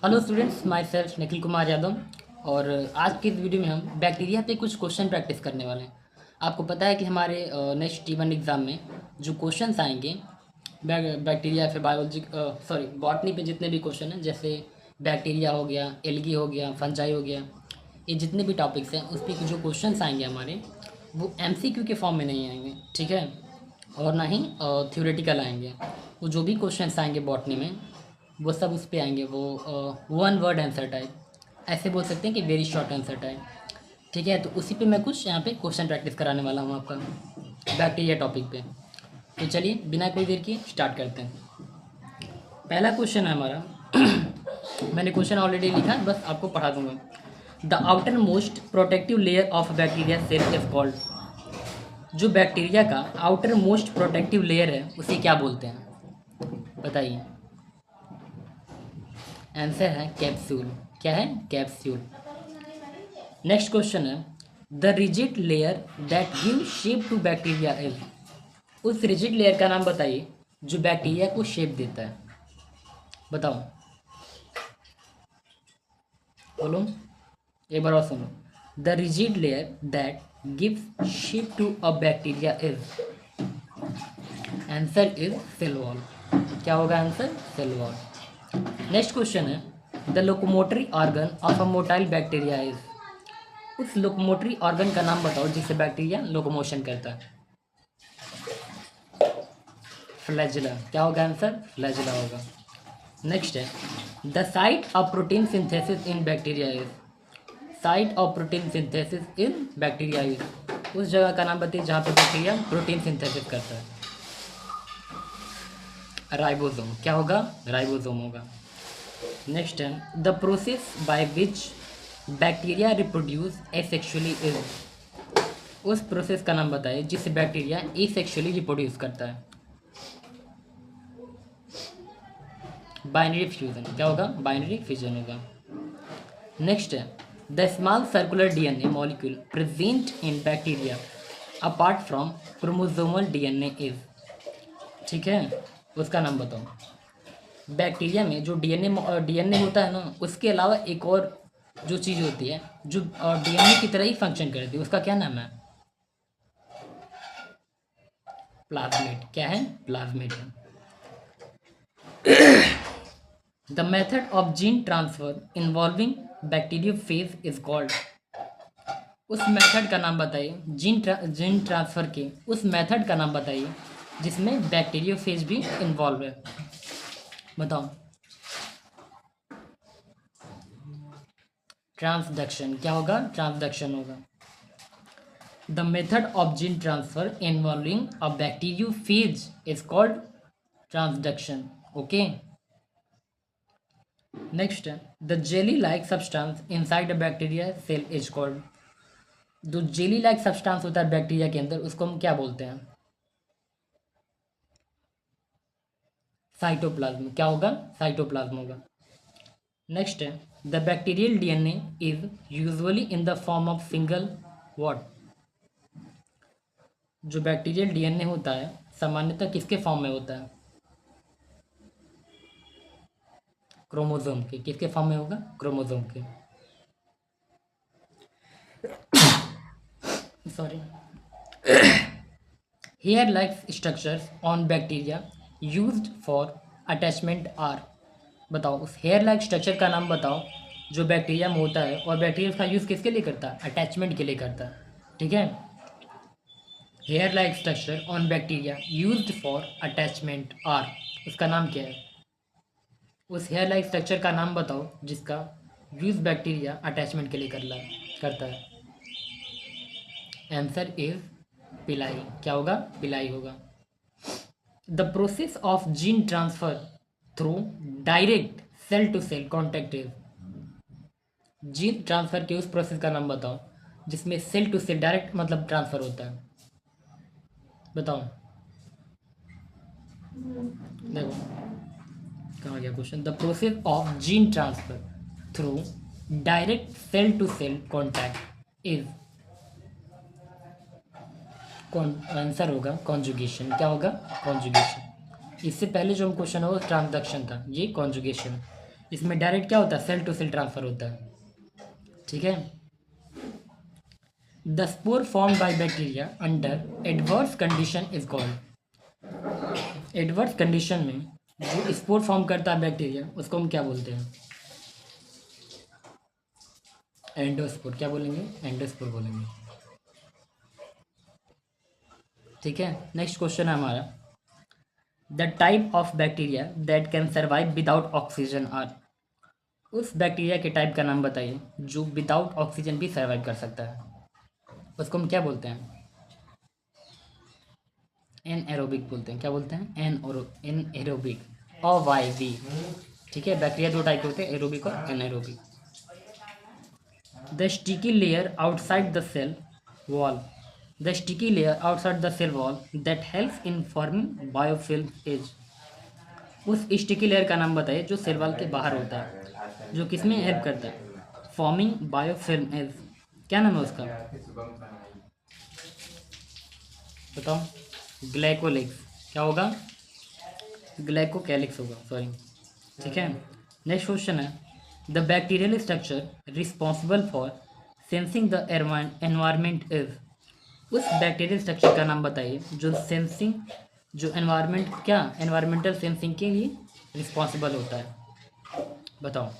Hello students, my self Nikhil Kumar Yadav. और आज की इस वीडियो में हम बैक्टीरिया पे कुछ क्वेश्चन प्रैक्टिस करने वाले हैं। आपको पता है कि हमारे नेक्स्ट टी1 एग्ज़ाम में जो क्वेश्चंस आएंगे बैक्टीरिया फिर बायोलॉजी सॉरी बॉटनी पे जितने भी क्वेश्चन हैं, जैसे बैक्टीरिया हो गया, एल्गी हो गया, फंजाई हो गया, ये जितने भी टॉपिक्स हैं उस पर जो क्वेश्चंस आएंगे हमारे, वो एमसीक्यू के फॉर्म में नहीं आएंगे, ठीक है। और ना ही थ्योरेटिकल आएंगे। वो जो भी क्वेश्चंस आएंगे बॉटनी में वो सब उस पे आएंगे, वो वन वर्ड आंसर टाइप, ऐसे बोल सकते हैं कि वेरी शॉर्ट आंसर टाइप, ठीक है। तो उसी पे मैं कुछ यहाँ पे क्वेश्चन प्रैक्टिस कराने वाला हूँ आपका बैक्टीरिया टॉपिक पे। तो चलिए बिना कोई देर किए स्टार्ट करते हैं। पहला क्वेश्चन है हमारा मैंने क्वेश्चन ऑलरेडी लिखा है, बस आपको पढ़ा दूंगा। The outermost protective layer of bacteria cell is called. जो बैक्टीरिया का आउटर मोस्ट प्रोटेक्टिव लेयर है उसे क्या बोलते हैं, बताइए। आंसर है कैप्सूल। क्या है? कैप्सूल। नेक्स्ट क्वेश्चन है the rigid layer that give shape to bacteria is. उस रिजिड लेयर का नाम बताइए जो बैक्टीरिया को शेप देता है, बताओ, बोलो एक बार और सुनो। The rigid layer that gives shape to a bacteria is. Answer is cell wall. क्या होगा answer? Cell wall. Next question है the locomotory organ of a motile bacteria is. उस लोकोमोटरी ऑर्गन का नाम बताओ जिससे बैक्टीरिया लोकोमोशन करता है। फ्लैजिला। क्या होगा आंसर? फ्लैजिला होगा। नेक्स्ट है the site of protein synthesis in bacteria is. Site of protein synthesis in bacteria is. उस जगह का नाम बताइए जहाँ पे बैक्टीरिया प्रोटीन सिंथेसिस करता है। राइबोसोम। क्या होगा? राइबोसोम होगा। नेक्स्ट है the process by which bacteria reproduce asexually is. उस प्रोसेस का नाम बताइए जिससे बैक्टीरिया एसेक्सुअली रिप्रोड्यूस करता है। Binary fusion. क्या होगा? बाइनरी फ्यूजन होगा। नेक्स्ट है the small circular DNA molecule present in bacteria apart from chromosomal DNA is. ठीक है, उसका नाम बताओ। बैक्टीरिया में जो डीएनए होता है ना, उसके अलावा एक और जो चीज़ होती है जो डीएनए की तरह ही फंक्शन करती है, उसका क्या नाम है? प्लाज्मिड। क्या है? प्लाज्मिड है। The method of gene transfer involving bacteriophage is called. उस मेथड का नाम बताइए, जीन ट्रांसफर के उस मेथड का नाम बताइए जिसमें बैक्टीरियोफेज भी इन्वॉल्व है, बताओ। ट्रांसडक्शन। क्या होगा? ट्रांसडक्शन होगा। The method of gene transfer involving a bacteriophage is called transduction. Okay. Next है the jelly like substance inside a bacteria cell is called. जो जेली लाइक सब्सटेंस होता है बैक्टीरिया के अंदर, उसको हम क्या बोलते हैं? साइटोप्लाज्म। क्या होगा? साइटोप्लाज्म होगा। नेक्स्ट है the bacterial DNA is usually in the form of single what. जो बैक्टीरियल डीएनए होता है सामान्यतः किसके फॉर्म में होता है? क्रोमोसोम के। किसके फॉर्म में होगा? क्रोमोसोम के। Sorry. Hair like structures on bacteria used for attachment are. बताओ उस हेयर लाइक स्ट्रक्चर का नाम बताओ जो बैक्टीरिया में होता है, और बैक्टीरिया का यूज़ किसके लिए करता है? अटैचमेंट के लिए करता है, ठीक है। Hair like structure on bacteria used for attachment are, उसका नाम क्या है? उस हेयर लाइक स्ट्रक्चर का नाम बताओ जिसका यूज बैक्टीरिया अटैचमेंट के लिए करता है। आंसर इज पिलाई। क्या होगा? पिलाई होगा। The process of gene transfer through direct cell to cell contact is. Gene transfer के उस प्रोसेस का नाम बताओ जिसमें सेल टू सेल डायरेक्ट मतलब ट्रांसफर होता है, बताओ। देखो कहाँ गया question. The process of gene transfer through direct cell to cell contact is. Answer होगा कॉन्जुगेशन। क्या होगा? कॉन्जुगेशन। इससे पहले जो हम क्वेश्चन होगा ट्रांसडक्शन था, ये कॉन्जुगेशन। इसमें डायरेक्ट क्या होता है, सेल टू सेल ट्रांसफर होता है, ठीक है। The spore form by bacteria under adverse condition is called. Adverse condition में जो स्पोर फॉर्म करता है बैक्टीरिया उसको हम क्या बोलते हैं, एंडोस्पोर। क्या बोलेंगे, एंडोस्पोर बोलेंगे, ठीक है। नेक्स्ट क्वेश्चन है हमारा, the type of bacteria that can survive without oxygen are. उस बैक्टीरिया के टाइप का नाम बताइए जो विदाउट ऑक्सीजन भी सर्वाइव कर सकता है, उसको हम क्या बोलते हैं, एन एरोबिक बोलते हैं। क्या बोलते हैं, एन एरोबिक और वाई बी, ठीक है। बैक्टीरिया दो टाइप के होते हैं, एरोबिक और anaerobic. The sticky layer outside the cell wall, the sticky layer outside the cell wall that helps in forming biofilm as. उस स्टिकी लेयर का नाम बताइए जो सेल वॉल के बाहर होता है, जो किसमें हेल्प करता है, फॉर्मिंग बायोफिल्म एज। क्या नाम है उसका, बताओ, ग्लाइकोलिक्स। क्या होगा, ग्लाइकोकैलिक्स होगा, सॉरी, ठीक है। नेक्स्ट क्वेश्चन है, the bacterial structure responsible for sensing the environment is. उस बैक्टीरियल स्ट्रक्चर का नाम बताइए जो सेंसिंग, जो एनवायरमेंट, क्या एनवायरमेंटल सेंसिंग के लिए रिस्पॉन्सिबल होता है, बताओ,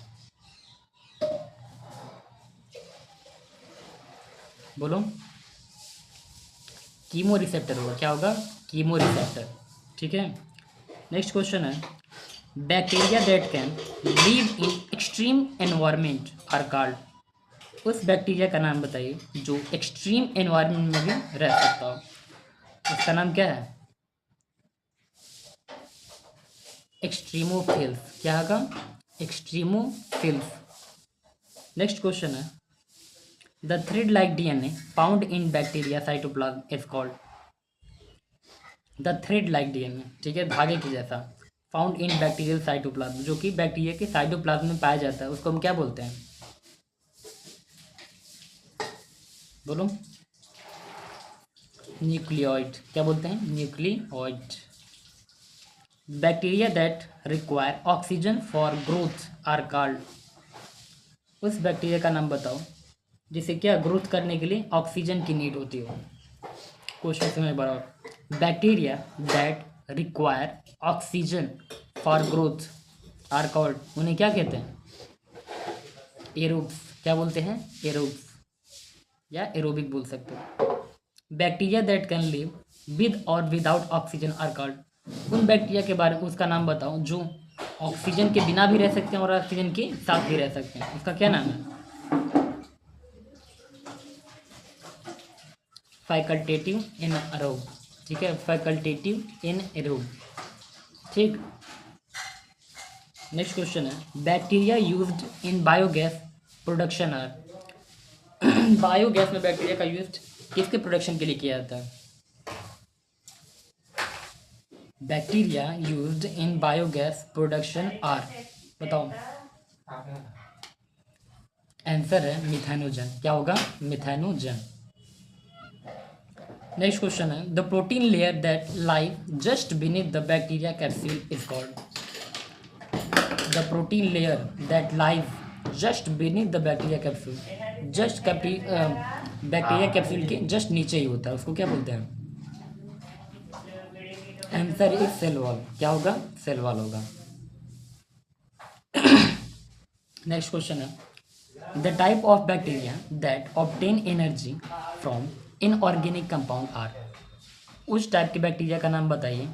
बोलो। कीमो रिसेप्टर होगा। क्या होगा, कीमो रिसेप्टर, ठीक है। नेक्स्ट क्वेश्चन है, bacteria that can live in extreme environment are called. उस बैक्टीरिया का नाम बताइए जो एक्सट्रीम एनवायरमेंट में भी रह सकता हो, उसका नाम क्या है, एक्सट्रीमोफिल्स। क्या होगा, एक्सट्रीमोफिल्स। नेक्स्ट क्वेश्चन है, the thread like DNA found in bacteria cytoplasm is called. The thread like DNA, ठीक है, धागे की जैसा, फाउंड इन बैक्टीरियल साइटोप्लाज्म, जो कि बैक्टीरिया के साइटोप्लाज्म में पाया जाता है, उसको हम क्या बोलते हैं, बोलो, न्यूक्लियोइड। क्या बोलते हैं, nucleoid. Bacteria that require oxygen for growth are called. उस बैक्टीरिया का नाम बताओ जिसे क्या ग्रोथ करने के लिए ऑक्सीजन की नीड होती हो। क्वेश्चन समझ बराबर, bacteria that require oxygen for growth are called, उन्हें क्या कहते हैं, एरोब्स। क्या बोलते हैं, एरोब्स या एरोबिक बोल सकते हो। Bacteria that can live with और विदाउट ऑक्सीजन आर कॉल्ड। उन बैक्टीरिया के बारे में उसका नाम बताओ जो ऑक्सीजन के बिना भी रह सकते हैं और ऑक्सीजन के साथ भी रह सकते हैं, उसका क्या नाम है, फैकल्टेटिव एनारोब, ठीक है, फैकल्टेटिव एनारोब, ठीक। नेक्स्ट क्वेश्चन है, bacteria used in biogas production are. Biogas में बैक्टीरिया का यूज किसके प्रोडक्शन के लिए किया जाता है, bacteria used in biogas production are, बताओ। आंसर है मिथेनोजन। क्या होगा, मिथेनोजन। नेक्स्ट क्वेश्चन है, the protein layer that live just beneath the bacteria capsule is called. The protein layer that live just beneath the bacteria capsule, just bacteria capsule के just नीचे ही होता है, उसको क्या बोलते हैं, आंसर इज सेल वॉल। क्या होगा, सेल वॉल होगा। नेक्स्ट क्वेश्चन है, the type of bacteria that obtain energy from inorganic compound are. उस टाइप के बैक्टीरिया का नाम बताइए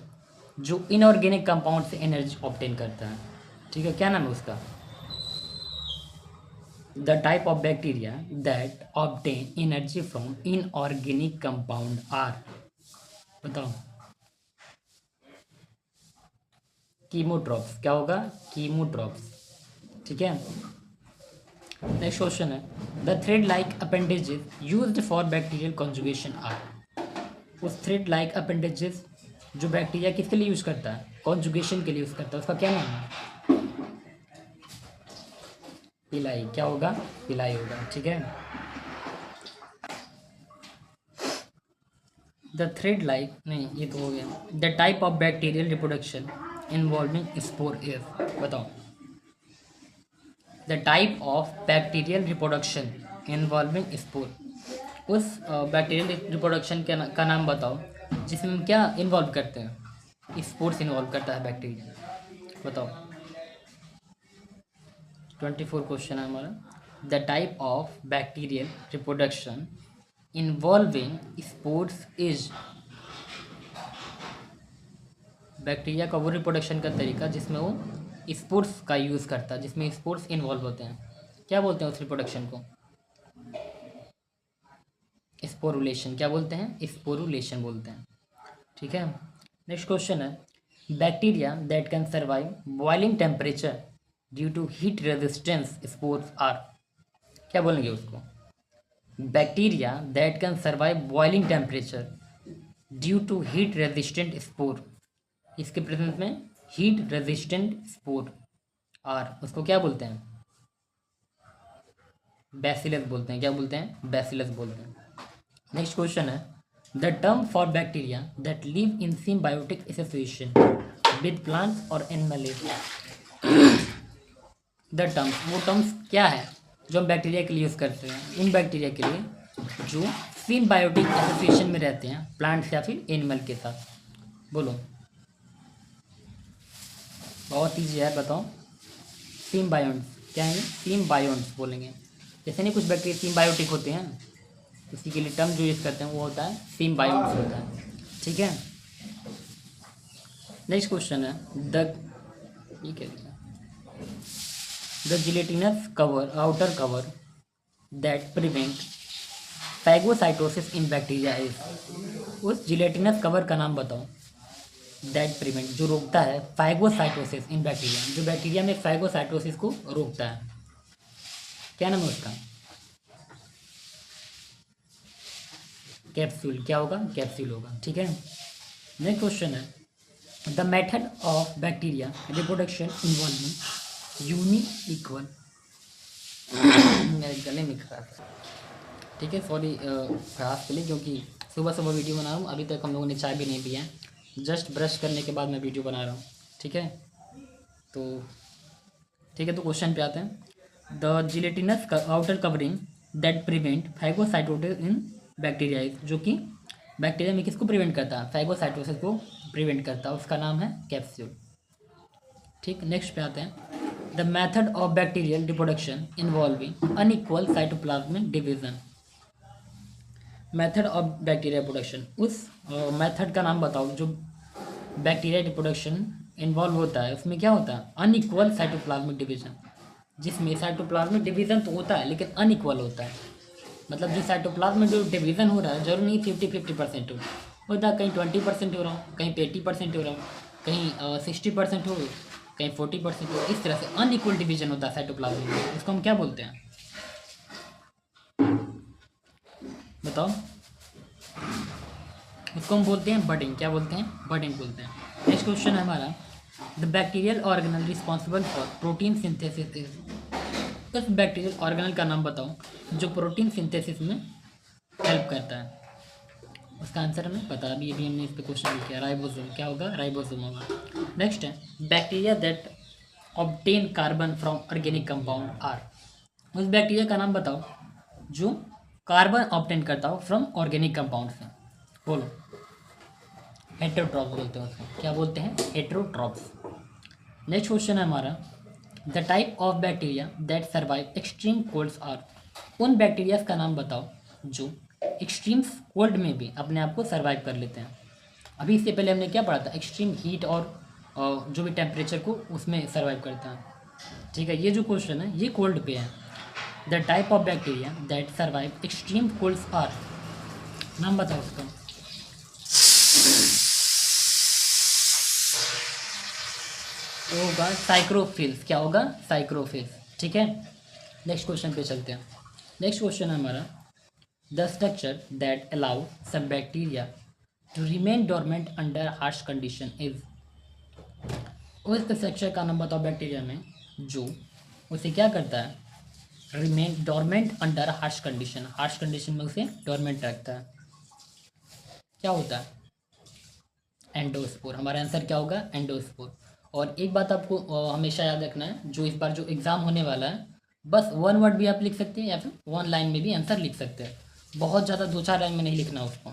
जो इनऑर्गेनिक कंपाउंड से एनर्जी ऑब्टेन करता है, ठीक है। क्या नाम है उसका, the type of bacteria that obtain energy from inorganic compound are, बताओ, कीमोट्रॉप्स। क्या होगा, कीमोट्रॉप्स, ठीक है। नेक्स्ट क्वेश्चन है, the thread like appendages used for bacterial conjugation are. उस थ्रेड लाइक अपेंडेजेस जो बैक्टीरिया किसके लिए यूज करता है, कॉन्जुगेशन के लिए यूज करता है, उसका क्या नाम है, पिलाई। क्या होगा, पिलाई होगा, ठीक है। द थ्रेड लाइक, नहीं ये तो हो गया। The type of bacterial reproduction involving spore is, बताओ, the type of bacterial reproduction involving spore. उस बैक्टीरियल रिप्रोडक्शन का नाम बताओ जिसमें हम क्या इन्वॉल्व करते हैं, स्पोर्स इन्वॉल्व करता है बैक्टीरिया, बताओ। 24 क्वेश्चन है हमारा। The type of bacterial reproduction involving spores is. Bacteria का वो रिप्रोडक्शन का तरीका जिसमें वो स्पोर्स का यूज़ करता है, जिसमें स्पोर्स इन्वॉल्व होते हैं, क्या बोलते हैं उस रिप्रोडक्शन को? स्पोरुलेशन। क्या बोलते हैं? स्पोरुलेशन बोलते हैं। ठीक है, नेक्स्ट क्वेश्चन है bacteria that can survive boiling temperature due to heat resistance spores are. क्या बोलेंगे उसको? Bacteria that can survive boiling temperature due to heat resistant spore, इसके प्रेजेंस में हीट रेजिस्टेंट स्पोर आर, उसको क्या बोलते हैं? बैसिलस बोलते हैं। क्या बोलते हैं? बैसिलस बोलते हैं। नेक्स्ट क्वेश्चन है the term for bacteria that live in symbiotic association with plants और एनिमल। द टर्म्स, वो टर्म्स क्या है जो हम बैक्टीरिया के लिए यूज़ करते हैं, उन बैक्टीरिया के लिए जो सिम्बायोटिक एसोसिएशन में रहते हैं प्लांट्स या फिर एनिमल के साथ। बोलो, बहुत ईजी है, बताओ। सिम्बायोन्ट्स क्या है? सिम्बायोन्ट्स बोलेंगे। जैसे नहीं कुछ बैक्टीरिया सिम्बायोटिक होते हैं, उसी के लिए टर्म जो यूज़ करते हैं वो होता है सिम्बायोन्ट्स होता है। ठीक है, नेक्स्ट क्वेश्चन है ये क्या लिखा? The gelatinous cover, outer cover that prevent phagocytosis in bacteria is. उस जिलेटिनस कवर का नाम बताओ दैट प्रिवेंट, जो रोकता है फैगोसाइटोसिस इन बैक्टीरिया, जो बैक्टीरिया में फैगोसाइटोसिस को रोकता है। क्या नाम है उसका? कैप्सूल। क्या होगा? कैप्सूल होगा। ठीक है, नेक्स्ट क्वेश्चन है the method of bacteria reproduction involving unequal. मेरे गले में खराश है, ठीक है, सॉरी खराश के लिए, क्योंकि सुबह सुबह वीडियो बना रहा हूँ, अभी तक हम लोगों ने चाय भी नहीं पिया है, जस्ट ब्रश करने के बाद मैं वीडियो बना रहा हूँ। ठीक है, तो क्वेश्चन पे आते हैं। The gelatinous outer covering that prevent phagocytosis in bacteria, जो कि बैक्टीरिया में किसको प्रिवेंट करता है? फैगोसाइटोसिस को प्रिवेंट करता है, उसका नाम है कैप्सूल। ठीक, नेक्स्ट पे आते हैं the method of bacterial reproduction involving unequal cytoplasmic division. Method of bacteria reproduction, उस मेथड का नाम बताओ जो बैक्टीरिया रिप्रोडक्शन इन्वॉल्व होता है, उसमें क्या होता है? अनइक्वल साइटोप्लाज्मिक डिवीजन, जिसमें साइटोप्लाज्मिक डिवीजन तो होता है लेकिन अनइक्वल होता है। मतलब जो साइटोप्लाज्म में जो डिवीज़न हो रहा है जरूर नहीं 50-50% होता है, कहीं 20% हो रहा हो, कहीं 80% हो रहा हो, कहीं 60% हो, कहीं 40% हो, इस तरह से अनइक्वल डिवीजन होता है साइटोप्लाज्म में। इसको हम क्या बोलते हैं? बताओ। इसको हम बोलते हैं बडिंग। क्या बोलते हैं? बडिंग बोलते हैं। नेक्स्ट क्वेश्चन है हमारा the bacterial organelle responsible for protein synthesis is. उस बैक्टीरियल ऑर्गेनल का नाम बताओ जो प्रोटीन सिंथेसिस में हेल्प करता है। उसका आंसर हमें पता, अभी हमने इस पर क्वेश्चन लिखा, राइबोसोम। क्या होगा? राइबोसोम होगा। नेक्स्ट है bacteria that obtain carbon from organic compound are. उस बैक्टीरिया का नाम बताओ जो कार्बन ऑब्टेन करता हो फ्रॉम ऑर्गेनिक कंपाउंड से। बोलो। हेटेरोट्रॉप्स बोलते हैं उसको। क्या बोलते हैं? हेटेरोट्रॉप्स। नेक्स्ट क्वेश्चन है हमारा the type of bacteria that survive extreme colds are. उन बैक्टीरियाज का नाम बताओ जो एक्सट्रीम कोल्ड में भी अपने आप को सर्वाइव कर लेते हैं। अभी इससे पहले हमने क्या पढ़ा था? एक्सट्रीम हीट और जो भी टेम्परेचर को उसमें सर्वाइव करता है। ठीक है, ये जो क्वेश्चन है ये कोल्ड पे है। The type of bacteria that survive extreme colds are, नाम बताओ उसका। तो होगा साइक्रोफिल्स। क्या होगा? साइक्रोफिल्स। ठीक है, नेक्स्ट क्वेश्चन पे चलते हैं। नेक्स्ट क्वेश्चन है हमारा the structure that allow some bacteria to remain dormant under harsh condition is. उस स्ट्रक्चर का नाम बताओ बैक्टीरिया में जो उसे क्या करता है? Remain dormant under harsh condition, harsh condition में उसे डोरमेंट रखता है। क्या होता है? एंडोस्पोर। हमारा आंसर क्या होगा? एंडोस्पोर। और एक बात आपको हमेशा याद रखना है, जो इस बार जो एग्ज़ाम होने वाला है बस वन वर्ड भी आप लिख सकते हैं या फिर वन लाइन में भी आंसर लिख सकते हैं, बहुत ज़्यादा 2-4 लाइन में नहीं लिखना उसको,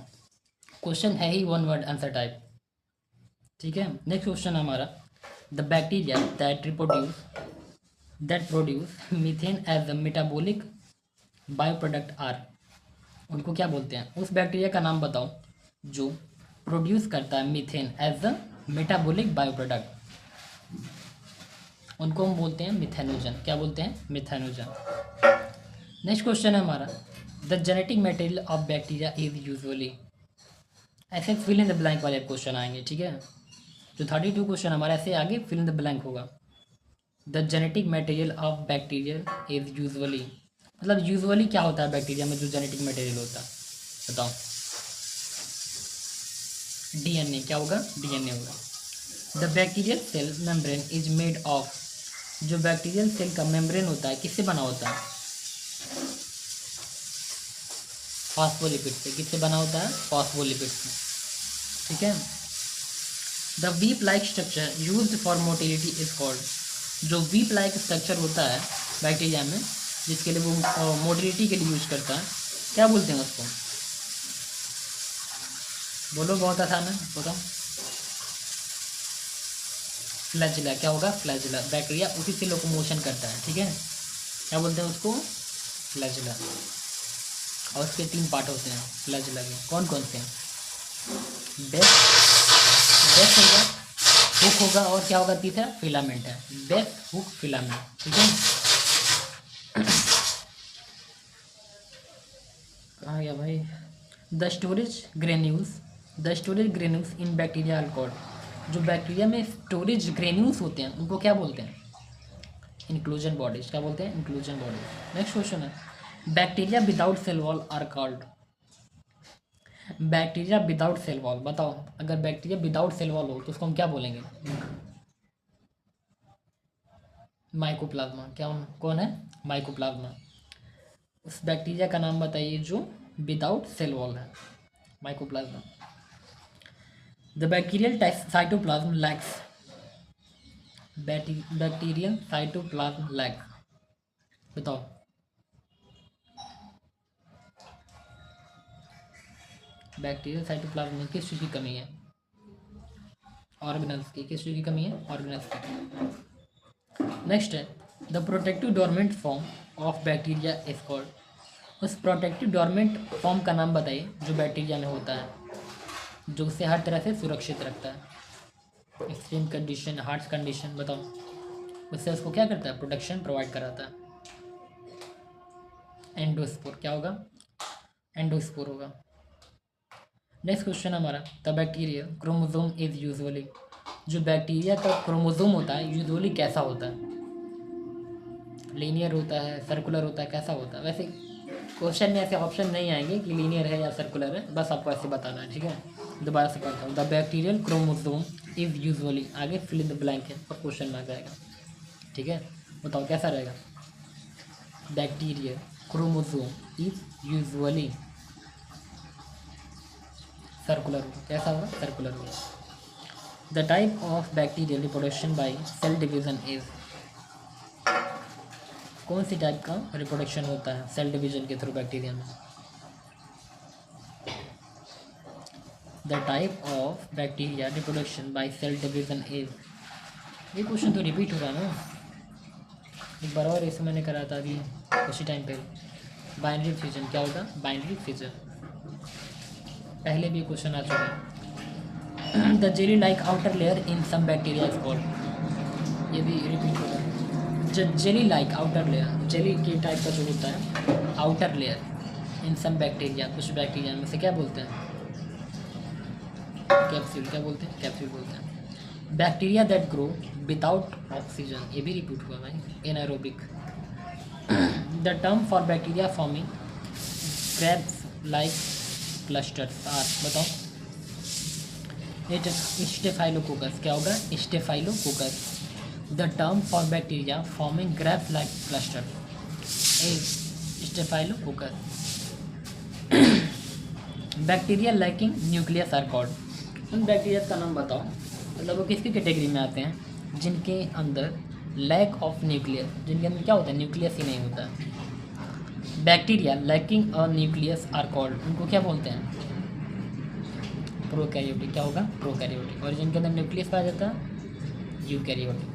क्वेश्चन है ही वन वर्ड आंसर टाइप। ठीक है, नेक्स्ट क्वेश्चन है हमारा, the bacteria that produce methane as a metabolic bio product are, उनको क्या बोलते हैं? उस बैक्टीरिया का नाम बताओ जो प्रोड्यूस करता है methane as a metabolic bio product, उनको हम बोलते हैं मिथेनोजन। क्या बोलते हैं? मिथेनोजन। नेक्स्ट क्वेश्चन है हमारा, the genetic material of bacteria is usually, ऐसे फिल इन द ब्लैंक वाले क्वेश्चन आएंगे। ठीक है, जो 32 क्वेश्चन हमारे ऐसे आगे फिल इन द ब्लैंक होगा। The genetic material of bacteria is usually, मतलब यूजुअली क्या होता है बैक्टीरिया में जो जेनेटिक मटेरियल होता है, बताओ? डीएनए। क्या होगा? डीएनए होगा। The bacterial cell membrane is made of, जो बैक्टीरियल सेल का मेम्ब्रेन होता है किससे बना होता है? फॉस्फोलिपिड से। किससे बना होता है? फॉस्फोलिपिड से। ठीक है, the weep like structure used for motility is called, जो वीप लाइक स्ट्रक्चर होता है बैक्टीरिया में जिसके लिए वो मोटिलिटी के लिए यूज करता है, क्या बोलते हैं उसको? बोलो, बहुत आसान है, बताओ। फ्लैजिला। क्या होगा? फ्लैजिला। बैक्टीरिया उसी से लोकोमोशन करता है। ठीक है, क्या बोलते हैं उसको? फ्लैजिला। और उसके 3 पार्ट होते हैं फ्लैजिला के, कौन कौन से हैं? बेस, बेस होगा, हुक होगा, और क्या होगा तीसरा? फिलामेंट है। Base, hook, filament. ठीक है, कहाँ गया भाई? The storage granules in bacteria are called, जो बैक्टीरिया में स्टोरेज ग्रेन्यूल्स होते हैं उनको क्या बोलते हैं? Inclusion bodies. क्या बोलते हैं? Inclusion bodies. नेक्स्ट क्वेश्चन है, bacteria without cell wall are called, bacteria without cell wall, बताओ। अगर बैक्टीरिया विदाउट सेल वॉल हो तो उसको हम क्या बोलेंगे? माइकोप्लाज्मा। क्या कौन है? माइकोप्लाज्मा। उस बैक्टीरिया का नाम बताइए जो विदाउट सेल वॉल है, mycoplasma. The bacterial cytoplasm lacks, bacterial cytoplasm lack, बताओ। बैक्टीरियल साइटोप्लाज्म में किस चीज़ की कमी है? ऑर्गेनल्स की। किस चीज़ की कमी है? ऑर्गेनल्स की। नेक्स्ट है, the protective dormant form of bacteria is called, उस प्रोटेक्टिव डोरमेंट फॉर्म का नाम बताइए जो बैक्टीरिया में होता है, जो उसे हर तरह से सुरक्षित रखता है। एक्सट्रीम कंडीशन, हार्श कंडीशन, बताओ। उससे उसको क्या करता है? प्रोटेक्शन प्रोवाइड कराता है। एंडोस्पोर। क्या होगा? एंडोस्पोर होगा। नेक्स्ट क्वेश्चन हमारा, the bacteria chromosome is usually, जो बैक्टीरिया का क्रोमोसोम होता है यूजुअली कैसा होता है? लीनियर होता है, सर्कुलर होता है, कैसा होता है? वैसे क्वेश्चन में ऐसे ऑप्शन नहीं आएंगे कि लीनियर है या सर्कुलर है, बस आपको ऐसे बताना है। ठीक है, दोबारा से पढ़ता हूँ, the bacterial chromosome is usually, आगे फिल इन द ब्लैंक है और क्वेश्चन में आ जाएगा। ठीक है, बताओ कैसा रहेगा? Bacterial chromosome is usually circular होगा। कैसा होगा? सर्कुलर होगा। The type of bacterial reproduction by cell division is, कौन सी टाइप का रिप्रोडक्शन होता है सेल डिवीजन के थ्रू बैक्टीरिया में? The type of bacteria reproduction by cell division is, ये क्वेश्चन तो रिपीट हो रहा है ना, एक बार और इसे मैंने करा था अभी उसी टाइम पे। Binary fusion. क्या होगा? Binary fusion. पहले भी क्वेश्चन आ चुका है। The jelly like outer layer in some bacteria is called, ये भी रिपीट होगा। Jelly like outer layer, jelly के टाइप का जो होता है outer layer in some bacteria, कुछ बैक्टीरिया में से क्या बोलते हैं? कैप्सूल। क्या बोलते हैं? कैप्सूल बोलते हैं। Bacteria that grow without oxygen, ये भी रिपीट हुआ भाई, anaerobic. The term for bacteria forming crabs like clusters are, बताओ। स्टेफाइलोकोकस। क्या होगा? Staphylococcus. The term for bacteria forming grabs like cluster is staphylococcus. Bacteria lacking nucleus are called, उन bacteria का नाम बताओ, मतलब वो किसकी कैटेगरी में आते हैं? जिनके अंदर लैक ऑफ न्यूक्लियस, जिनके अंदर क्या होता है, न्यूक्लियस ही नहीं होता है। Bacteria lacking a nucleus are called, उनको क्या बोलते हैं, प्रोकैरियोटिक। क्या होगा, प्रोकैरियोटिक। और जिनके अंदर न्यूक्लियस पाया जाता है, eukaryotic.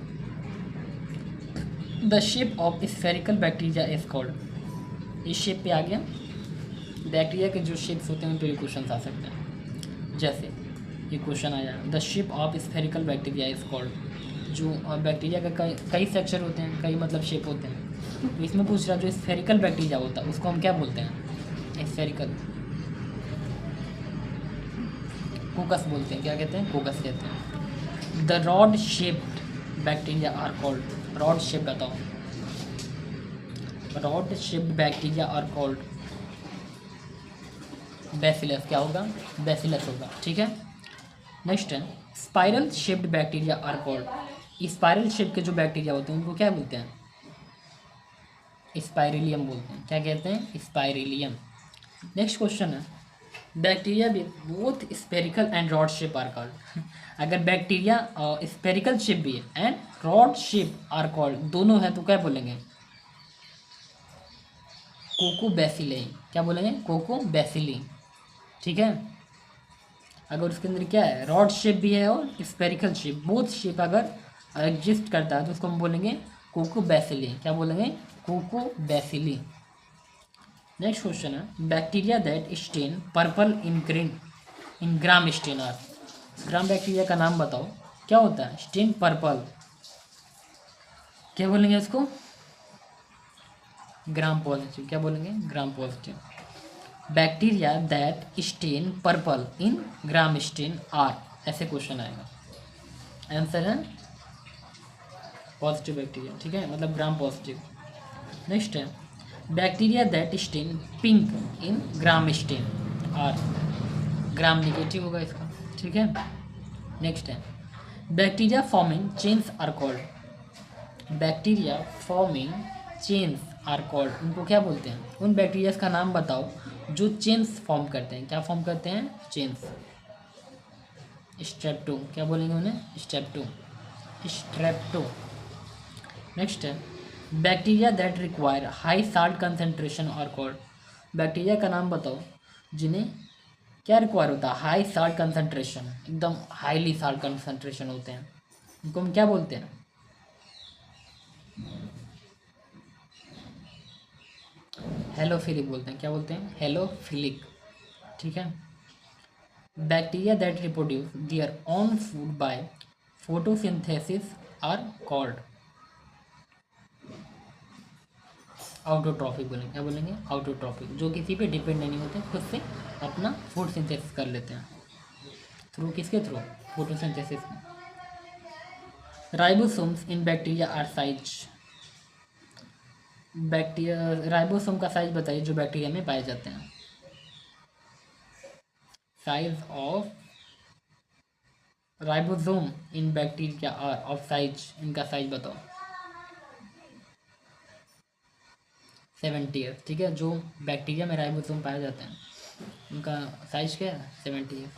The shape of spherical bacteria is called, इस शेप पे आ गया, बैक्टीरिया के जो शेप्स होते हैं उन पर भी क्वेश्चन आ सकते हैं। जैसे ये क्वेश्चन आया, the shape of spherical bacteria is called, जो बैक्टीरिया का कई स्ट्रक्चर होते हैं, कई मतलब शेप होते हैं, तो इसमें पूछ रहा जो स्फेरिकल बैक्टीरिया होता है उसको हम क्या बोलते हैं, स्फेरिकल, कोकस बोलते हैं। क्या कहते हैं, कोकस कहते हैं। The rod shaped bacteria are called, rod shape बताओ, rod shaped bacteria are called bacillus. क्या होगा, बैसिलस होगा, ठीक है। नेक्स्ट है, spiral shaped bacteria are called, spiral shape के जो बैक्टीरिया होते हैं उनको क्या बोलते हैं, स्पाइरेलियम बोलते हैं। क्या कहते हैं, स्पाइरेलियम। नेक्स्ट क्वेश्चन है, bacteria with both spherical and rod shape are called, अगर बैक्टीरिया स्पेरिकल शेप भी है and rod shape are called, दोनों है तो क्या बोलेंगे, कोकोबैसिली। क्या बोलेंगे, कोकोबैसिली, ठीक है। अगर उसके अंदर क्या है, रॉड शेप भी है और स्पेरिकल शेप, बोथ शेप अगर एग्जिस्ट करता है तो उसको हम बोलेंगे कोकोबैसिली। क्या बोलेंगे, कोकोबैसिली। नेक्स्ट क्वेश्चन है, bacteria that stain purple in Gram stainer, Gram bacteria का नाम बताओ, क्या होता है, स्टेन पर्पल, क्या बोलेंगे इसको, ग्राम पॉजिटिव। क्या बोलेंगे, Gram positive. Bacteria that stain purple in Gram stain are, ऐसे क्वेश्चन आएगा, आंसर है पॉजिटिव बैक्टीरिया, ठीक है, मतलब ग्राम पॉजिटिव। नेक्स्ट है, bacteria that stain pink in Gram stain are, Gram negative होगा इसका, ठीक है। नेक्स्ट है, bacteria forming chains are called, bacteria forming chains are called, उनको क्या बोलते हैं, उन बैक्टीरिया का नाम बताओ जो चेन्स फॉर्म करते हैं। क्या फॉर्म करते हैं, चेन्स। स्ट्रेप्टो, क्या बोलेंगे उन्हें, स्ट्रेप्टो, स्ट्रेप्टो। नेक्स्ट है, bacteria that require high salt concentration are called, bacteria का नाम बताओ जिन्हें क्या रिक्वायर होता है, हाई साल्ट कंसनट्रेशन, एकदम हाईली साल्ट कंसनट्रेशन होते हैं, उनको हम क्या बोलते हैं, हेलोफिलिक बोलते हैं। क्या बोलते हैं, हेलोफिलिक, ठीक है। Bacteria that reproduce their own food by photosynthesis are called autotrophic बोलेंगे। क्या बोलेंगे, आउटोट्रॉफिक, जो किसी पे डिपेंड नहीं होते, खुद से अपना फूड सिंथेसिस कर लेते हैं, थ्रू किसके थ्रू, फोटोसिंथेसिस में। Ribosomes in bacteria are size, bacteria ribosome का साइज बताइए जो बैक्टीरिया में पाए जाते हैं, size of ribosome in bacteria are of size, इनका साइज बताओ, 70 है, ठीक है। जो बैक्टीरिया में राइबोसोम पाए जाते हैं उनका साइज क्या है, 70 है।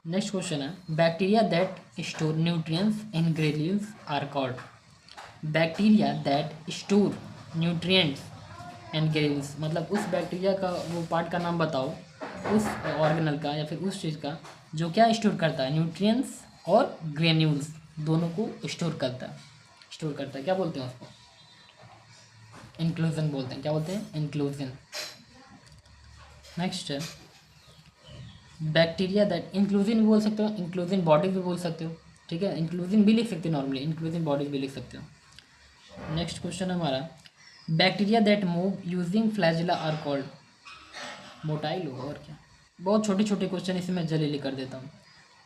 नेक्स्ट क्वेश्चन है, bacteria that store nutrients in granules are called, bacteria that store nutrients and granules, मतलब उस बैक्टीरिया का वो पार्ट का नाम बताओ, उस ऑर्गेनल का या फिर उस चीज़ का जो क्या स्टोर करता है, न्यूट्रिएंट्स और ग्रेन्यूल्स दोनों को स्टोर करता है, क्या बोलते हैं उसको, इंक्लूजन बोलते हैं। क्या बोलते हैं, इंक्लूजन। नेक्स्ट है, बैक्टीरिया दैट, इंक्लूजन भी बोल सकते हो, इंक्लूजन बॉडीज भी बोल सकते हो, ठीक है, इंक्लूजन भी लिख सकते हो, नॉर्मली इंक्लूजन बॉडीज भी लिख सकते हो। नेक्स्ट क्वेश्चन है हमारा, bacteria that move using flagella are called, motile होगा और क्या, बहुत छोटे छोटे क्वेश्चन इसे मैं जल्दी कर देता हूँ,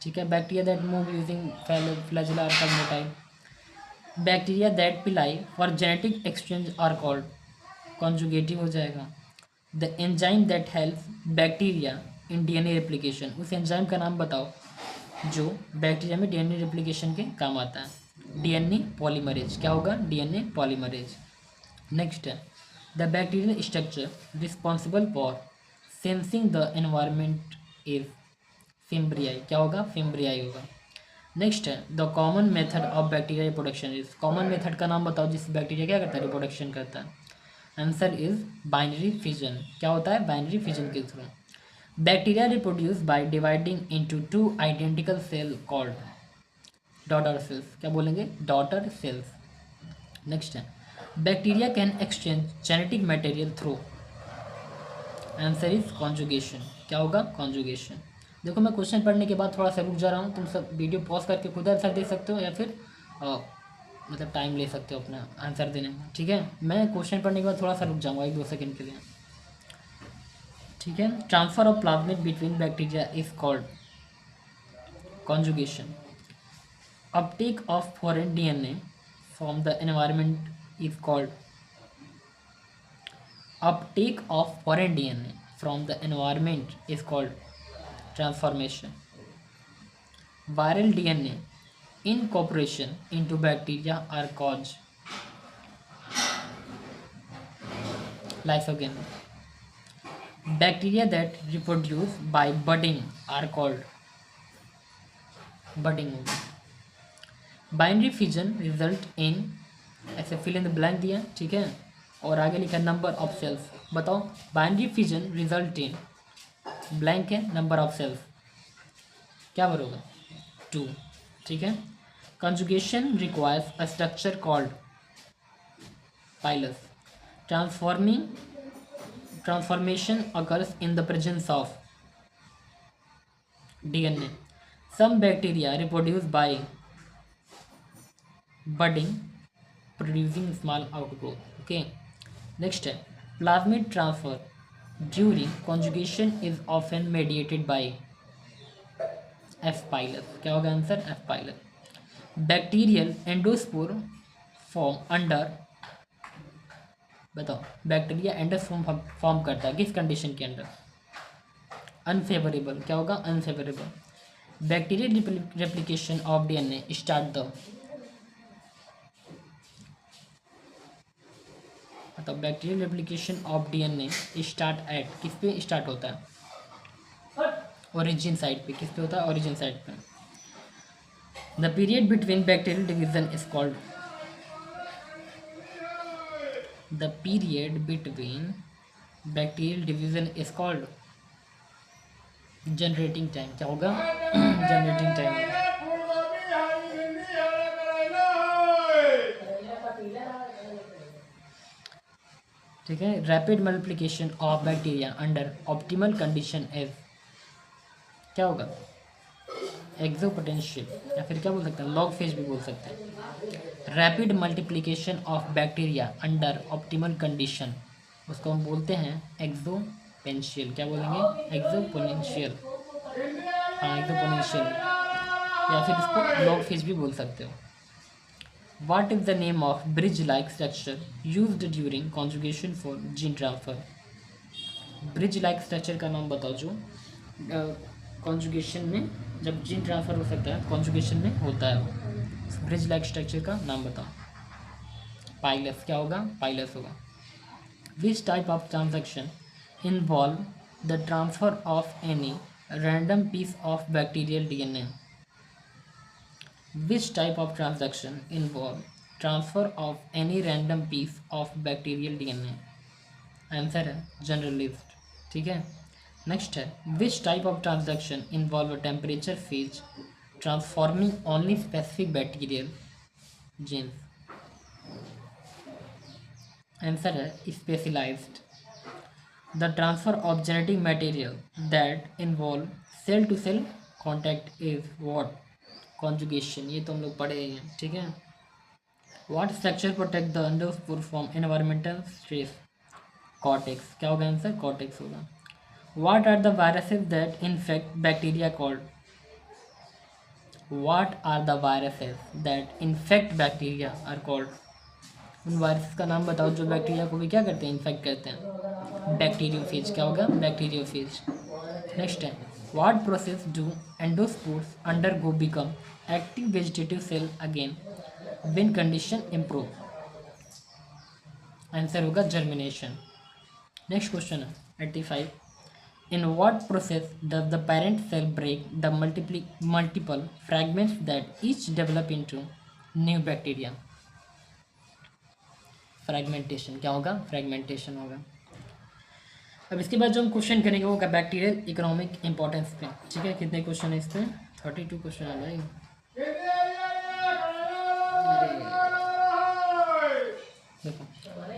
ठीक है। Bacteria that move using flagella are called motile. Bacteria that pili for genetic exchange are called, conjugative हो जाएगा। The enzyme that help bacteria in DNA replication, उस एंजाइम का नाम बताओ जो बैक्टीरिया में डीएनए रेप्लिकेशन के काम आता है, डीएनए पॉलीमरेज। क्या होगा, डीएनए पॉलीमरेज। नेक्स्ट है, the bacterial structure responsible for sensing the environment is fimbriae. क्या होगा, फिम्ब्रियाई होगा। नेक्स्ट है the common method of bacteria reproduction is, common method का नाम बताओ जिससे बैक्टीरिया क्या करता है, रिप्रोडक्शन करता है। Answer is binary fission. क्या होता है, बाइनरी फिजन के through. Bacteria reproduce by dividing into two identical cell called daughter cells. क्या बोलेंगे, डॉटर सेल्स। नेक्स्ट है bacteria can exchange genetic material through, answer is conjugation. क्या होगा, कॉन्जुगेशन। देखो मैं क्वेश्चन पढ़ने के बाद थोड़ा सा रुक जा रहा हूँ, तुम सब वीडियो पॉज करके खुद आंसर दे सकते हो या फिर मतलब टाइम ले सकते हो अपना आंसर देने में, ठीक है। मैं क्वेश्चन पढ़ने के बाद थोड़ा सा रुक जाऊँगा 1-2 सेकंड के लिए, ठीक है। Transfer of plasmid between bacteria is called conjugation. Uptake of foreign DNA from the environment is called, uptake of foreign DNA from the environment is called transformation. Viral DNA incorporation into bacteria are called lysogen. Bacteria that reproduce by budding are called budding. Binary fission result in, ऐसे fill in the blank दिया, ठीक है, और आगे लिखा number of cells. बताओ binary fission result in, blank है, number of cells क्या भरोगा, 2, ठीक है। Conjugation requires a structure called pilus. Transformation occurs in the presence of DNA. Some bacteria reproduce by budding producing small outgrowth, okay. Next है plasmid transfer during conjugation is often mediated by F pilus। क्या होगा answer, F pilus। Bacterial endospore form under, बताओ bacteria endospore form करता है किस condition के under, unfavourable. क्या होगा, unfavourable. Bacterial replication of DNA start the, तो bacterial replication of DNA start at, किस पे स्टार्ट होता है, ओरिजिन साइड पे। किस पे होता है, ओरिजिन साइड पे। The period between bacterial division is called, the period between bacterial division is called generating time. क्या होगा, जनरेटिंग टाइम। ठीक है। Rapid multiplication of bacteria under optimal condition is, क्या होगा, एक्सोपोटेंशियल, या फिर क्या बोल सकते हैं, लॉग फेज भी बोल सकते हैं। Rapid multiplication of bacteria under optimal condition, उसको हम बोलते हैं एक्सोपोटेंशियल। क्या बोलेंगे, एक्सोपोनेंशियल, हाँ एक्सोपोनेंशियल, या फिर इसको लॉग फेज भी बोल सकते हो। What is the name of bridge-like structure used during conjugation for gene transfer? Bridge-like structure का नाम बताओ जो conjugation में जब gene transfer हो सकता है conjugation में होता है वो। Bridge-like structure का नाम बताओ। Pilus। क्या होगा, Pilus होगा। Which type of transaction involve the transfer of any random piece of bacterial DNA? Which type of transaction involve transfer of any random piece of bacterial DNA? Answer है generalist, ठीक है। Next है which type of transaction involve a temperature phase transforming only specific bacterial genes? Answer है specialized। The transfer of genetic material that involve cell to cell contact is what? Conjugation. ये तो हम लोग पढ़े हैं, ठीक है। What structure protect the endospore from environmental stress? Cortex. क्या होगा आंसर, कॉर्टेक्स होगा। What are the viruses that infect bacteria called, what are the viruses that infect bacteria are called? उन वायरसेस का नाम बताओ जो बैक्टीरिया को भी क्या करते हैं, इन्फेक्ट करते हैं। बैक्टीरियोफेज। क्या होगा, बैक्टीरियोफेज। नेक्स्ट है what process do endosspores undergo become active vegetative cell again when condition improve? Answer होगा जर्मिनेशन। नेक्स्ट क्वेश्चन है 85 In what process does the parent cell break the multiple fragments that each develop into new bacteria? Fragmentation क्या होगा? Fragmentation होगा। अब इसके बाद जो हम क्वेश्चन करेंगे वो होगा बैक्टीरियल इकोनॉमिक इंपॉर्टेंस पे। ठीक है, कितने क्वेश्चन है इस पे? 32 क्वेश्चन है भाई। देखो,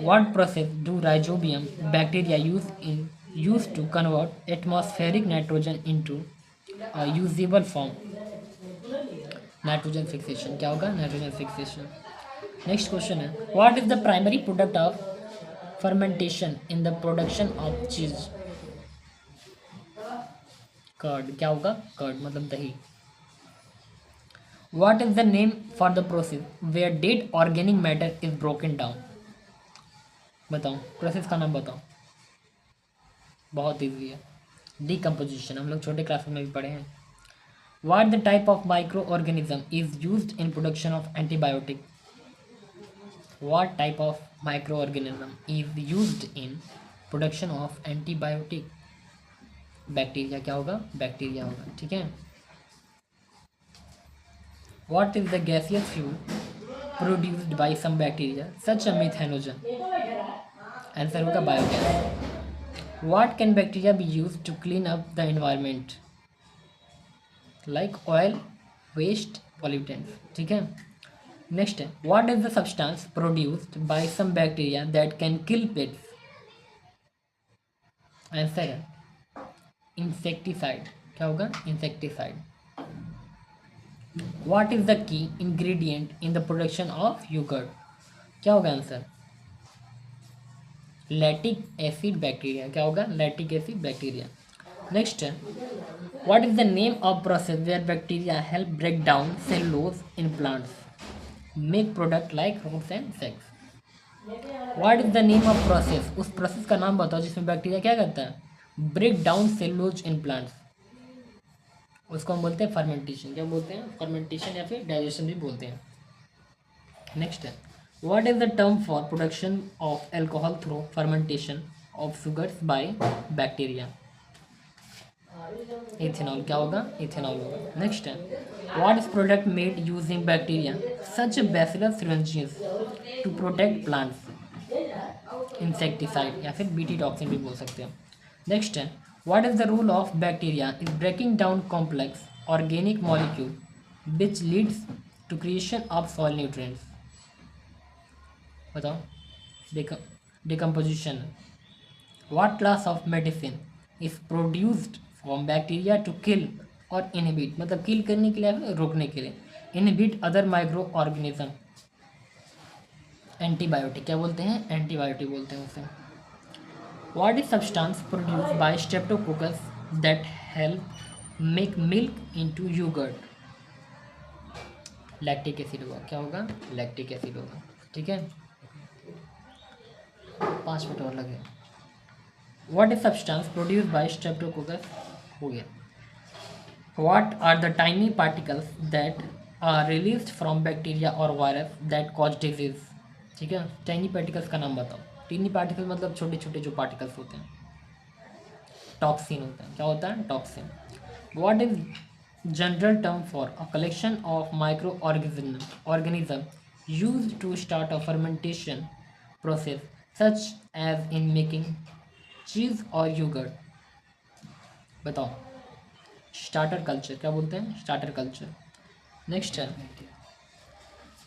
what process do rhizobium bacteria use to convert atmospheric nitrogen into usable form? Nitrogen fixation. क्या होगा? Nitrogen fixation. नेक्स्ट क्वेश्चन है, what is the primary product of fermentation in the production of cheese? Curd. क्या होगा? Curd मतलब दही। What is the name for the process where dead organic matter is broken down? बताओ, process का नाम बताओ। बहुत ईजी है, डीकम्पोजिशन। हम लोग छोटे क्लास में भी पढ़े हैं। What the type of micro organism is used in production of antibiotic? What type of microorganism is used in production of antibiotic? Bacteria. क्या होगा? बैक्टीरिया होगा। ठीक है। What is the gaseous fuel produced by some bacteria such a methanogen? Answer होगा biogas. What can bacteria be used to clean up the environment? Like oil, waste, pollutants। ठीक है। Next है, what is the substance produced by some bacteria that can kill pets? Answer है insecticide. क्या होगा? Insecticide. What is the key ingredient in the production of yogurt? क्या होगा answer? Lactic acid bacteria. क्या होगा? Lactic acid bacteria. नेक्स्ट है, what is the name of process where bacteria help break down cellulose in plants? Make product like roots and sacks. What is the name of process? उस process का नाम बताओ जिसमें bacteria क्या करता है? Break down cellulose in plants. उसको हम बोलते हैं फर्मेंटेशन। क्या बोलते हैं? फर्मेंटेशन या फिर डाइजेशन भी बोलते हैं। नेक्स्ट है, what is the term for production of alcohol through fermentation of sugars by bacteria? Ethanol. क्या होगा? इथेनॉल होगा। नेक्स्ट है, what is product made using bacteria such bacillus syringes to protect plants? Insecticide या फिर BT toxin भी बोल सकते हैं। नेक्स्ट है, what is the role of bacteria is breaking down complex organic molecule which leads to creation of soil nutrients? बताओ। Decomposition. What class of medicine is produced from bacteria to kill और inhibit, मतलब किल करने के लिए या रोकने के लिए, inhibit other micro organism? Antibiotic. क्या बोलते हैं? एंटीबायोटिक बोलते हैं उसे। What is substance produced by streptococcus that help make milk into yogurt? Lactic acid होगा। क्या होगा? लैक्टिक एसिड होगा। ठीक है, 5 मिनट और लगे। What is substance produced by Streptococcus? हो गया। What are the tiny particles that are released from bacteria or virus that cause disease? ठीक है, टाइनी पार्टिकल्स का नाम बताओ। टीनी पार्टिकल मतलब छोटे छोटे जो पार्टिकल्स होते हैं। टॉक्सिन होता है। क्या होता है? Toxin. What is general term for a collection of micro organism used to start a fermentation process such as in making cheese और योगर्ट? बताओ। Starter culture. क्या बोलते हैं? Starter culture. नेक्स्ट है,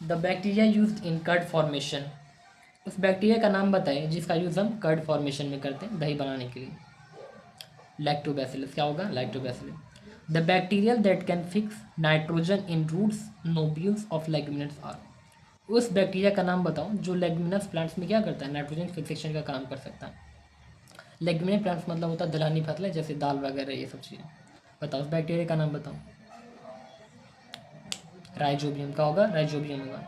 the bacteria used in curd formation. उस bacteria का नाम बताइए जिसका यूज़ हम कर्ड फॉर्मेशन में करते हैं, दही बनाने के लिए। लैक्टोबैसिलस। क्या होगा? Lactobacillus. The bacterial that can fix nitrogen in roots nodules of leguminous are. उस बैक्टीरिया का नाम बताओ जो लेग्यूमिनस प्लांट्स में क्या करता है? नाइट्रोजन फिक्सेशन का काम कर सकता है। लेग्यूमिनस प्लांट्स मतलब होता है दलहनी फसलें जैसे दाल वगैरह, ये सब चीज़ें। बताओ उस बैक्टीरिया का नाम बताओ। राइजोबियम। का होगा? राइजोबियम होगा।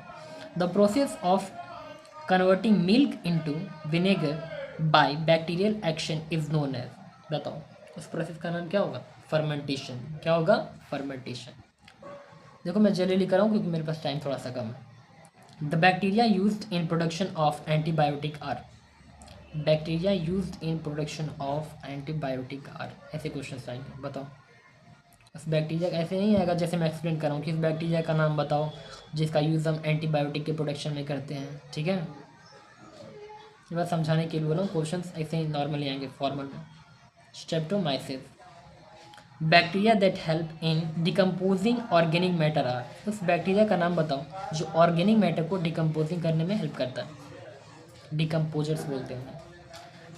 The process of converting milk into vinegar by bacterial action is known as. बताओ उस प्रोसेस का नाम क्या होगा? फर्मेंटेशन। क्या होगा? फर्मेंटेशन। देखो मैं जल्दी लिख रहा हूँ क्योंकि मेरे पास टाइम थोड़ा सा कम है। The bacteria used in production of antibiotic are. Bacteria used in production of antibiotic are, ऐसे क्वेश्चन आएंगे, बताओ। इस बैक्टीरिया ऐसे नहीं आएगा जैसे मैं एक्सप्लेन कर रहा हूँ कि इस बैक्टीरिया का नाम बताओ जिसका यूज़ हम एंटीबायोटिक के प्रोडक्शन में करते हैं, ठीक है। ये बात समझाने के लिए बोला, क्वेश्चन ऐसे ही नॉर्मली आएंगे फॉर्मल में। Streptomyces, bacteria that help in decomposing organic matter are, उस बैक्टीरिया का नाम बताओ जो ऑर्गेनिक मैटर को डिकम्पोजिंग करने में हेल्प करता है, डिकम्पोजर्स बोलते हैं।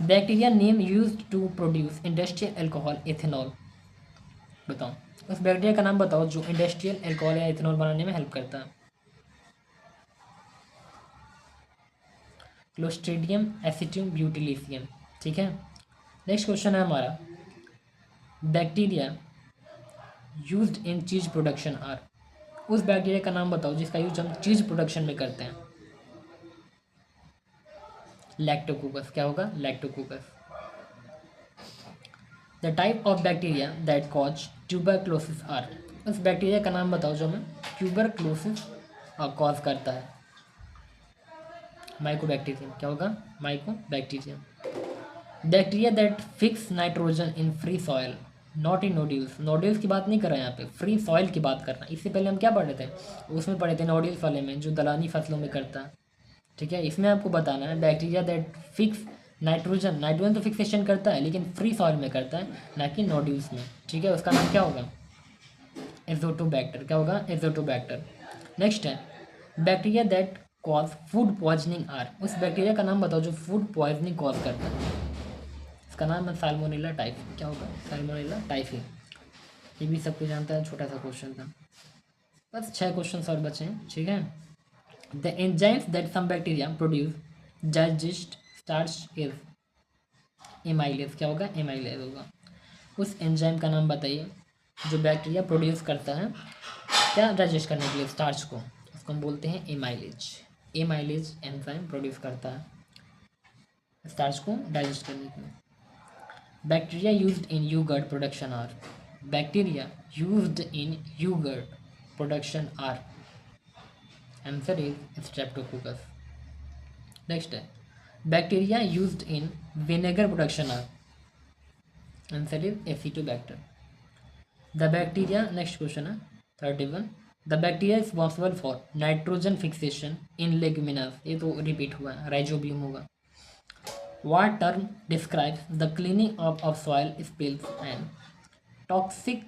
Bacteria name used to produce industrial alcohol ethanol, बताओ उस बैक्टीरिया का नाम बताओ जो इंडस्ट्रियल एल्कोहल या इथेनॉल बनाने में हेल्प करता है। क्लोस्ट्रीडियम एसिटियम ब्यूटिलिसियम, ठीक है। नेक्स्ट क्वेश्चन है हमारा, बैक्टीरिया यूज्ड इन चीज प्रोडक्शन आर, उस बैक्टीरिया का नाम बताओ जिसका यूज हम चीज प्रोडक्शन में करते हैं। लैक्टोकोकस, क्या होगा, lactococcus. The type of bacteria that cause tuberculosis are, उस बैक्टीरिया का नाम बताओ जो हमें ट्यूबरक्लोसिस कॉज करता है। माइकोबैक्टीरियम, क्या होगा, Mycobacterium. Bacteria that fix nitrogen in free soil not in nodules, nodules की बात नहीं कर रहे हैं यहाँ पे, फ्री सॉइल की बात कर रहे हैं। इससे पहले हम क्या पढ़े थे, उसमें पढ़े थे नोड्यूल्स वाले में जो दलहनी फसलों में करता है, ठीक है। इसमें आपको बताना है bacteria that fix nitrogen, nitrogen तो फिक्सेशन करता है लेकिन फ्री सॉइल में करता है ना कि नोड्यूल्स में, ठीक है। उसका नाम क्या होगा, एजोटोबैक्टर, क्या होगा, एजोटोबैक्टर। नेक्स्ट है bacteria that cause food poisoning are, उस बैक्टीरिया का नाम बताओ जो फूड पॉइजनिंग कॉज करता है। इसका नाम है साल्मोनेला टाइफी, क्या होगा, साल्मोनेला टाइफी। ये भी सब कुछ जानता है, छोटा सा क्वेश्चन था, बस 6 क्वेश्चन और बचे हैं, ठीक है। The enzymes that some bacteria produce digest starch is amylase, क्या होगा, एमाइलेज होगा। उस एंजाइम का नाम बताइए जो बैक्टीरिया प्रोड्यूस करता है क्या, डाइजेस्ट करने के लिए स्टार्च को, उसको हम बोलते हैं एमाइलेज। एमाइलेज एंजाइम प्रोड्यूस करता है स्टार्च को डाइजेस्ट करने के लिए। Bacteria used in yogurt production are, bacteria used in yogurt production are, answer is streptococcus. Next है bacteria used in vinegar production are, answer is acetobacter. The bacteria, next question है 31, the bacteria is responsible for nitrogen fixation in leguminous, ये तो repeat हुआ है, rhizobium होगा। What term describes the cleaning up of soil spills and toxic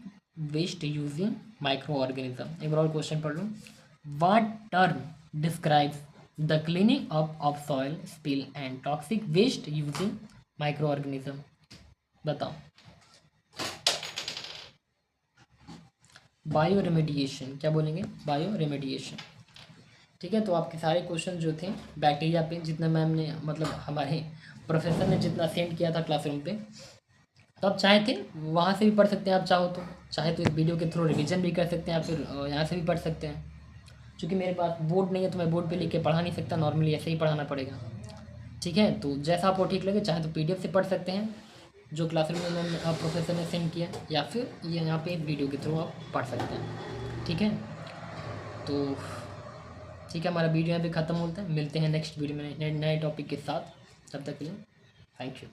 waste using microorganism? एक बार और question पढ़ लूँ। What term describes the cleaning up of soil spill and toxic waste using microorganism? बताओ। Bio remediation, क्या बोलेंगे, bio remediation, ठीक है। तो आपके सारे क्वेश्चन जो थे बैक्टीरिया पे, जितना मैम ने मतलब हमारे प्रोफेसर ने जितना सेंड किया था क्लासरूम पे, तो आप चाहे थे वहाँ से भी पढ़ सकते हैं, आप चाहो तो, चाहे तो इस वीडियो के थ्रू रिवीजन भी कर सकते हैं, या फिर यहाँ से भी पढ़ सकते हैं। क्योंकि मेरे पास बोर्ड नहीं है तो मैं बोर्ड पे लिख के पढ़ा नहीं सकता, नॉर्मली ऐसे ही पढ़ाना पड़ेगा, ठीक है। तो जैसा आपको ठीक लगे, चाहे तो PDF से पढ़ सकते हैं जो क्लासरूम में प्रोफेसर ने सेंड किया, या फिर ये यहाँ पे वीडियो के थ्रू आप पढ़ सकते हैं, ठीक है। तो ठीक है, हमारा वीडियो यहाँ पे ख़त्म होता है, मिलते हैं नेक्स्ट वीडियो में नए टॉपिक के साथ, तब तक के लिए थैंक यू।